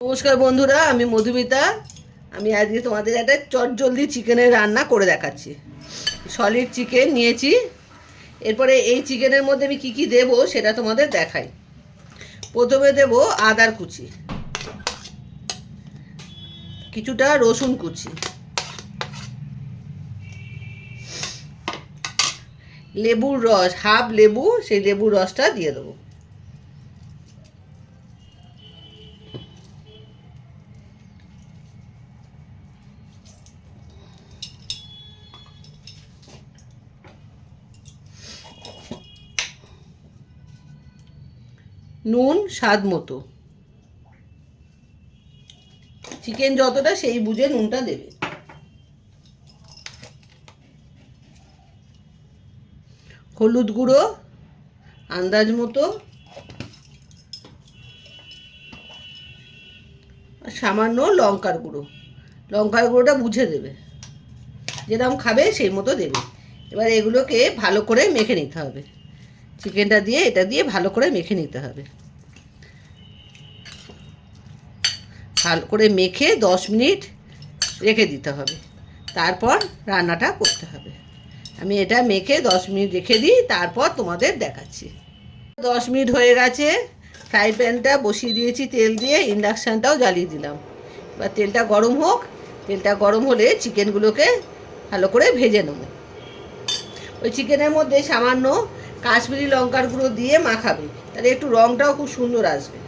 নমস্কার বন্ধুরা, আমি মধুমিতা। আমি আজকে তোমাদের একটা চটজলদি চিকেনের রান্না করে দেখাচ্ছি। সলিড চিকেন নিয়েছি। এরপরে এই চিকেনের মধ্যে আমি কি কি দেব সেটা তোমাদের দেখাই। প্রথমে দেব আদার কুচি, কিছুটা রসুন কুচি, লেবুর রস, হাফ লেবু, সেই লেবুর রসটা দিয়ে দেবো। নুন স্বাদ মতো, চিকেন যতটা সেই বুঝে নুনটা দেবে। হলুদ গুঁড়ো আন্দাজ মতো, আর সামান্য লঙ্কার গুঁড়ো। লঙ্কার গুঁড়োটা বুঝে দেবে, যেরকম খাবে সেই মতো দেবে। এবার এগুলোকে ভালো করে মেখে নিতে হবে। চিকেনটা দিয়ে এটা দিয়ে ভালো করে মেখে নিতে হবে। ভালো করে মেখে 10 মিনিট রেখে দিতে হবে, তারপর রান্নাটা করতে হবে। আমি এটা মেখে 10 মিনিট রেখে দিই, তারপর তোমাদের দেখাচ্ছি। 10 মিনিট হয়ে গেছে। ফ্রাই প্যানটা বসিয়ে দিয়েছি তেল দিয়ে, ইন্ডাকশানটাও জ্বালিয়ে দিলাম। এবার তেলটা গরম হোক। তেলটা গরম হলে চিকেনগুলোকে ভালো করে ভেজে নেব। ওই চিকেনের মধ্যে সামান্য কাশ্মীরি লঙ্কার গুঁড়ো দিয়ে মাখাবে, তাহলে একটু রঙটাও খুব সুন্দর আসবে।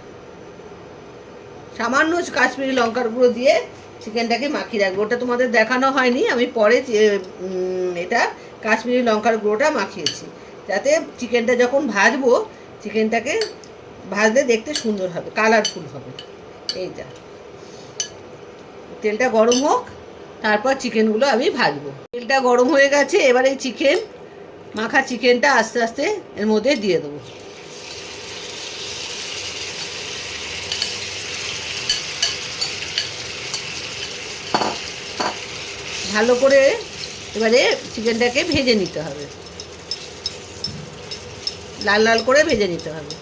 সামান্য কাশ্মীরি লঙ্কার গুঁড়ো দিয়ে চিকেনটাকে মাখিয়ে রাখবো। ওটা তোমাদের দেখানো হয়নি, আমি পরে এটা কাশ্মীরি লঙ্কার গুঁড়োটা মাখিয়েছি, যাতে চিকেনটা যখন ভাজবো, চিকেনটাকে ভাজলে দেখতে সুন্দর হবে, কালারফুল হবে। এই যা, তেলটা গরম হোক, তারপর চিকেনগুলো আমি ভাজবো। তেলটা গরম হয়ে গেছে। এবার এই মাখা চিকেনটা আস্তে আস্তে এর মধ্যে দিয়ে দেবো। ভালো করে এবারে চিকেনটাকে ভেজে নিতে হবে, লাল লাল করে ভেজে নিতে হবে।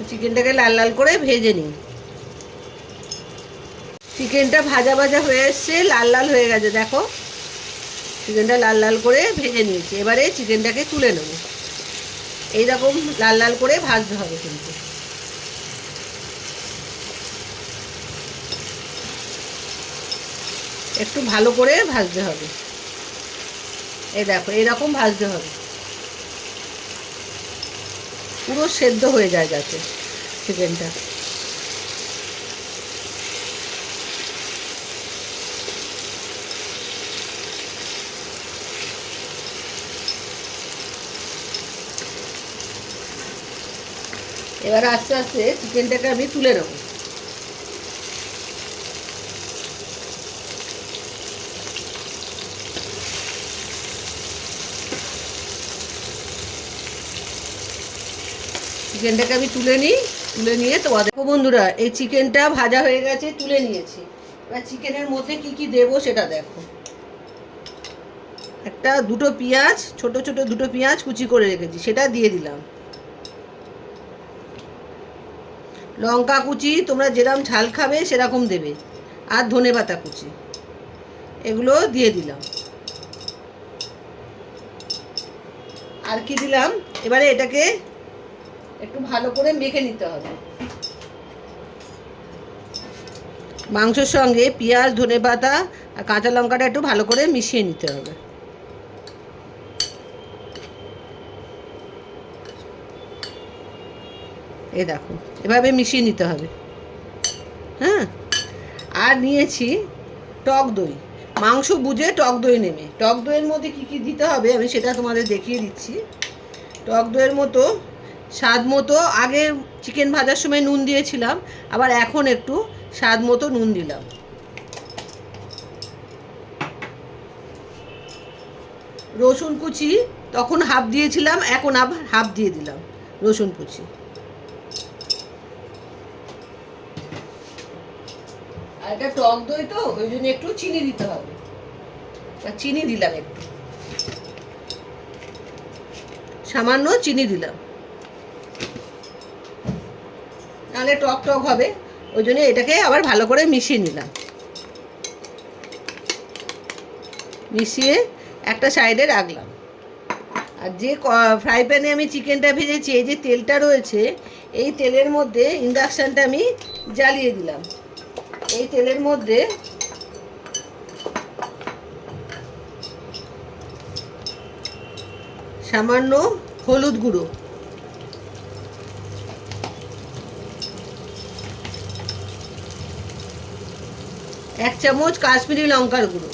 চিকেনটাকে লাল লাল করে ভেজে নিই। চিকেনটা ভাজা ভাজা হয়ে এসছে, লাল লাল হয়ে গেছে। দেখো, চিকেনটা লাল লাল করে ভেজে নিয়েছি। এবারে চিকেনটাকে তুলে নেব। এইরকম লাল লাল করে ভাজতে হবে, কিন্তু একটু ভালো করে ভাজতে হবে। এই দেখো, এইরকম ভাজতে হবে, পুরো সেদ্ধ হয়ে যায় যাতে চিকেনটা। এবার আস্তে আস্তে চিকেনটাকে আমি তুলে নেব। চিকেনটাকে আমি তুলে নিই। তুলে নিয়ে তোমাদের দেখো বন্ধুরা, এই চিকেনটা ভাজা হয়ে গেছে, তুলে নিয়েছি। এবার চিকেনের মধ্যে কি কি দেবো সেটা দেখো। দুটো পেঁয়াজ, ছোট ছোট দুটো পেঁয়াজ কুচি করে রেখেছি, সেটা দিয়ে দিলাম। লঙ্কা কুচি তোমরা যেরকম ঝাল খাবে সেরকম দেবে, আর ধনেপাতা কুচি, এগুলো দিয়ে দিলাম। আর কি দিলাম, এবারে এটাকে একটু ভালো করে মেখে নিতে হবে। মাংসের সঙ্গে পেঁয়াজ, ধনেপাতা আর কাঁচা লঙ্কাটা একটু ভালো করে মিশিয়ে নিতে হবে। এই দেখো, এভাবে মিশিয়ে নিতে হবে। হ্যাঁ, আর নিয়েছি টক দই। মাংস বুঝে টক দই নেবে। টক দইয়ের মধ্যে কি কি দিতে হবে আমি সেটা তোমাদের দেখিয়ে দিচ্ছি। টক দইয়ের মতো স্বাদ মতো, আগে চিকেন ভাজার সময় নুন দিয়েছিলাম, আবার এখন একটু স্বাদ মতো নুন দিলাম। রসুন কুচি তখন হাফ দিয়েছিলাম, এখন আবার হাফ দিয়ে দিলাম রসুন কুচি। আর এটা টক দই তো ওই জন্য একটু চিনি দিতে হবে, চিনি দিলাম, একটু সামান্য চিনি দিলাম, নাহলে টক টক হবে। ওই জন্য এটাকে আবার ভালো করে মিশিয়ে নিলাম। মিশিয়ে একটা সাইডে রাখলাম। আর যে ফ্রাই প্যানে আমি চিকেনটা ভেজেছি, এই যে তেলটা রয়েছে, এই তেলের মধ্যে ইন্ডাকশানটা আমি জ্বালিয়ে দিলাম। এই তেলের মধ্যে সামান্য হলুদ গুঁড়ো, এক চামচ কাশ্মীরি লঙ্কার গুঁড়ো,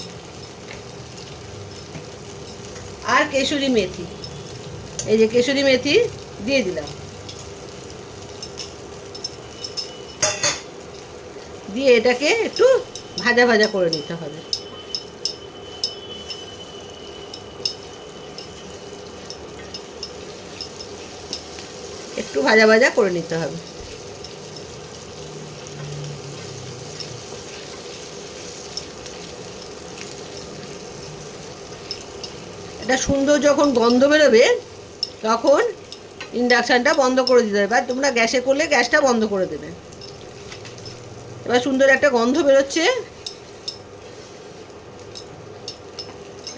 আর কেশরি মেথি, এই যে কেশরি মেথি দিয়ে দিলাম। দিয়ে এটাকে একটু ভাজা ভাজা করে নিতে হবে। একটু ভাজা ভাজা করে নিতে হবে। এটা সুন্দর যখন গন্ধ বেরোবে তখন ইন্ডাকশানটা বন্ধ করে দিতে হবে। আর তোমরা গ্যাসে করলে গ্যাসটা বন্ধ করে দেবে। এবার সুন্দর একটা গন্ধ বেরোচ্ছে,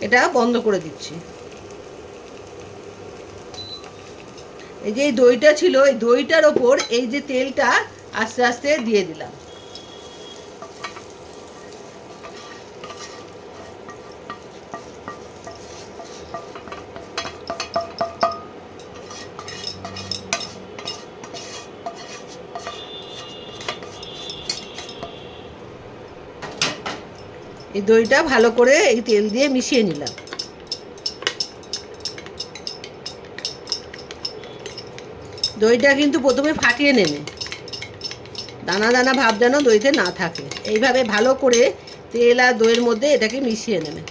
এটা বন্ধ করে দিচ্ছি। এই যে দইটা ছিল, এই দইটার ওপর এই যে তেলটা আস্তে আস্তে দিয়ে দিলাম। এই দইটা ভালো করে এই তেল দিয়ে মিশিয়ে নিলাম। দইটা কিন্তু প্রথমে ফাটিয়ে নেবে, দানা দানা ভাব যেন দইতে না থাকে। এইভাবে ভালো করে তেল আর দইয়ের মধ্যে এটাকে মিশিয়ে নেবে।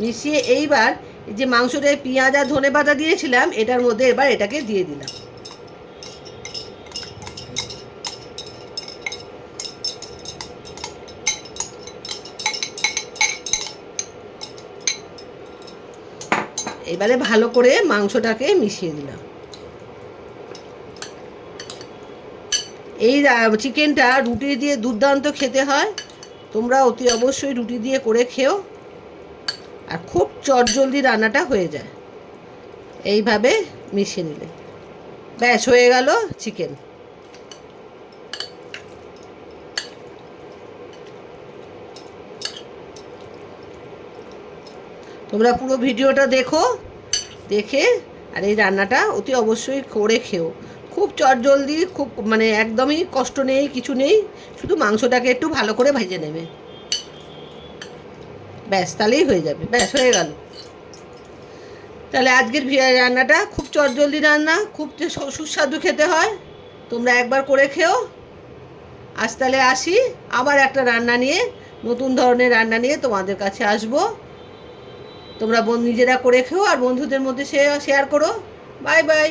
মিশিয়ে এইবার এই যে মাংসটায় পেঁয়াজ আর ধনেপাতা দিয়েছিলাম, এটার মধ্যে এবার এটাকে দিয়ে দিলাম। এবারে ভালো করে মাংসটাকে মিশিয়ে দিলাম। এই চিকেনটা রুটি দিয়ে দুর্দান্ত খেতে হয়। তোমরা অতি অবশ্যই রুটি দিয়ে করে খেও, আর খুব চটজলদি রান্নাটা হয়ে যায়। এইভাবে মিশিয়ে নিলে ব্যাস হয়ে গেল চিকেন। তোমরা পুরো ভিডিওটা দেখো, দেখে আর এই রান্নাটা অতি অবশ্যই করে খেও। খুব চটজলদি, খুব মানে একদমই কষ্ট নেই, কিছু নেই। শুধু মাংসটাকে একটু ভালো করে ভেজে নেবে, ব্যাস তাহলেই হয়ে যাবে। ব্যাস হয়ে গেল। তাহলে আজকের রান্নাটা খুব চটজলদি রান্না, খুব সুস্বাদু খেতে হয়। তোমরা একবার করে খেও। আজ তাহলে আসি, আবার একটা রান্না নিয়ে, নতুন ধরনের রান্না নিয়ে তোমাদের কাছে আসবো। তোমরা নিজেরা করে খেও আর বন্ধুদের মধ্যে শেয়ার করো। Bye bye.